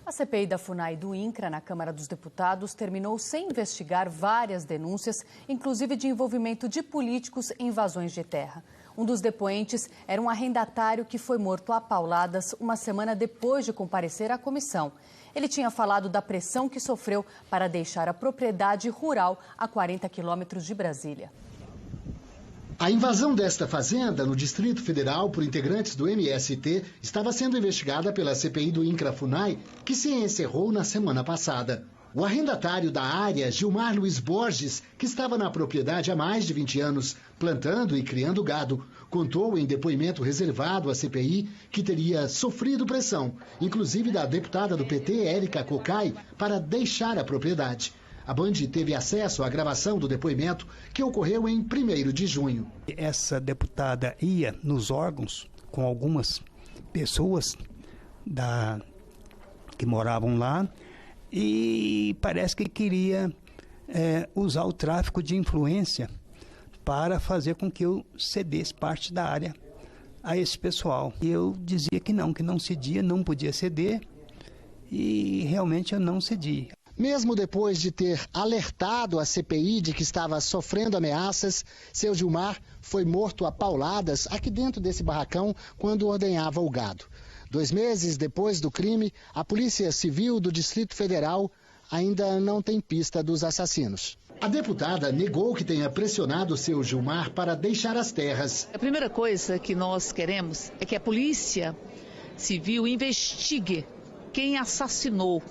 A CPI da FUNAI e do INCRA na Câmara dos Deputados terminou sem investigar várias denúncias, inclusive de envolvimento de políticos em invasões de terra. Um dos depoentes era um arrendatário que foi morto a pauladas uma semana depois de comparecer à comissão. Ele tinha falado da pressão que sofreu para deixar a propriedade rural a 40 quilômetros de Brasília. A invasão desta fazenda no Distrito Federal por integrantes do MST estava sendo investigada pela CPI do INCRA-FUNAI, que se encerrou na semana passada. O arrendatário da área, Gilmar Luiz Borges, que estava na propriedade há mais de 20 anos, plantando e criando gado, contou em depoimento reservado à CPI que teria sofrido pressão, inclusive da deputada do PT, Érica Cocai, para deixar a propriedade. A Band teve acesso à gravação do depoimento que ocorreu em 1º de junho. Essa deputada ia nos órgãos com algumas pessoas que moravam lá e parece que queria usar o tráfico de influência para fazer com que eu cedesse parte da área a esse pessoal. E eu dizia que não cedia, não podia ceder e realmente eu não cedi. Mesmo depois de ter alertado a CPI de que estava sofrendo ameaças, seu Gilmar foi morto a pauladas aqui dentro desse barracão quando ordenhava o gado. 2 meses depois do crime, a Polícia Civil do Distrito Federal ainda não tem pista dos assassinos. A deputada negou que tenha pressionado seu Gilmar para deixar as terras. A primeira coisa que nós queremos é que a Polícia Civil investigue quem assassinou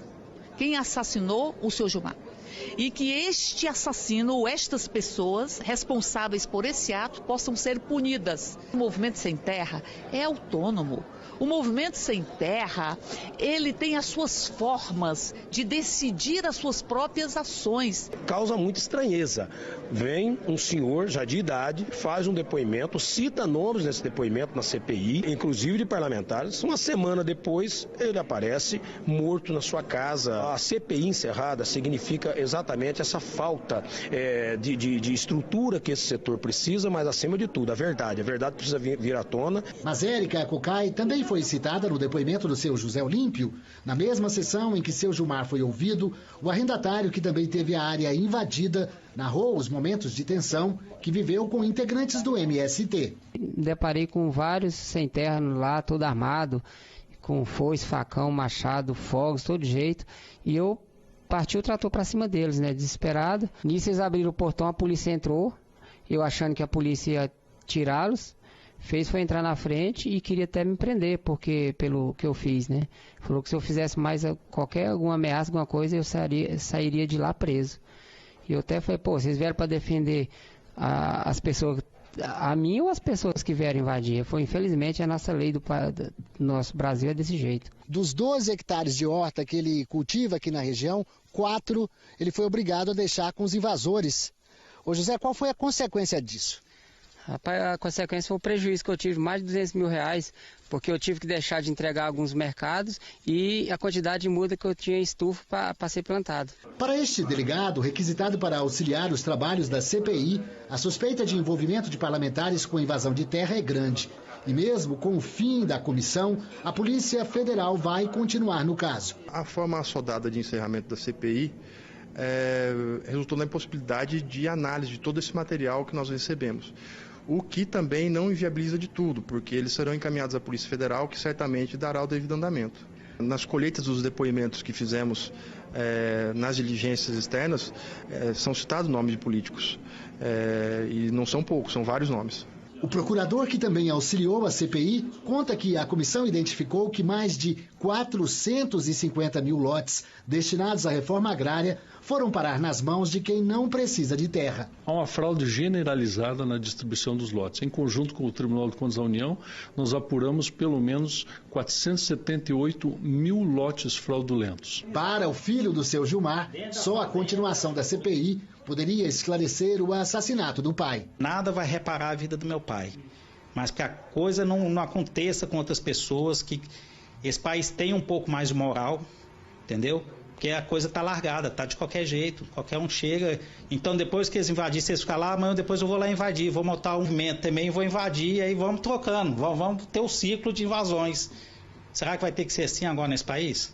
o seu Gilmar. E que este assassino ou estas pessoas responsáveis por esse ato possam ser punidas. O Movimento Sem Terra é autônomo. O Movimento Sem Terra, ele tem as suas formas de decidir as suas próprias ações. Causa muita estranheza. Vem um senhor já de idade, faz um depoimento, cita nomes nesse depoimento na CPI, inclusive de parlamentares. Uma semana depois, ele aparece morto na sua casa. A CPI encerrada significa exatamente essa falta de estrutura que esse setor precisa, mas acima de tudo, a verdade precisa vir à tona. Mas Érica Cocai também foi citada no depoimento do seu José Olímpio. Na mesma sessão em que seu Gilmar foi ouvido, o arrendatário, que também teve a área invadida, narrou os momentos de tensão que viveu com integrantes do MST. Deparei com vários sem terra lá, todo armado, com foice, facão, machado, fogos, todo jeito, e eu parti o trator para cima deles, né, desesperado. Nisso eles abriram o portão, a polícia entrou, eu achando que a polícia ia tirá-los, foi entrar na frente e queria até me prender, porque pelo que eu fiz, né? Falou que se eu fizesse mais alguma ameaça, alguma coisa, eu sairia de lá preso. E eu até falei, vocês vieram para defender as pessoas, a mim ou as pessoas que vieram invadir? Infelizmente, a nossa lei do nosso Brasil é desse jeito. Dos 12 hectares de horta que ele cultiva aqui na região, 4 ele foi obrigado a deixar com os invasores. Ô José, qual foi a consequência disso? Rapaz, a consequência foi o prejuízo que eu tive, mais de R$200 mil, porque eu tive que deixar de entregar alguns mercados e a quantidade de muda que eu tinha em estufo para ser plantado. Para este delegado, requisitado para auxiliar os trabalhos da CPI, a suspeita de envolvimento de parlamentares com invasão de terra é grande. E mesmo com o fim da comissão, a Polícia Federal vai continuar no caso. A forma assodada de encerramento da CPI resultou na impossibilidade de análise de todo esse material que nós recebemos. O que também não inviabiliza de tudo, porque eles serão encaminhados à Polícia Federal, que certamente dará o devido andamento. Nas colheitas dos depoimentos que fizemos nas diligências externas, são citados nomes de políticos, e não são poucos, são vários nomes. O procurador, que também auxiliou a CPI, conta que a comissão identificou que mais de 450 mil lotes destinados à reforma agrária foram parar nas mãos de quem não precisa de terra. Há uma fraude generalizada na distribuição dos lotes. Em conjunto com o Tribunal de Contas da União, nós apuramos pelo menos 478 mil lotes fraudulentos. Para o filho do seu Gilmar, só a continuação da CPI poderia esclarecer o assassinato do pai. Nada vai reparar a vida do meu pai, mas que a coisa não aconteça com outras pessoas, que esse país tenha um pouco mais de moral, entendeu? Porque a coisa tá largada, tá de qualquer jeito, qualquer um chega. Então depois que eles invadirem, vocês ficam lá, amanhã depois eu vou lá invadir, vou montar um movimento também, vou invadir, e aí vamos trocando, vamos ter o ciclo de invasões. Será que vai ter que ser assim agora nesse país?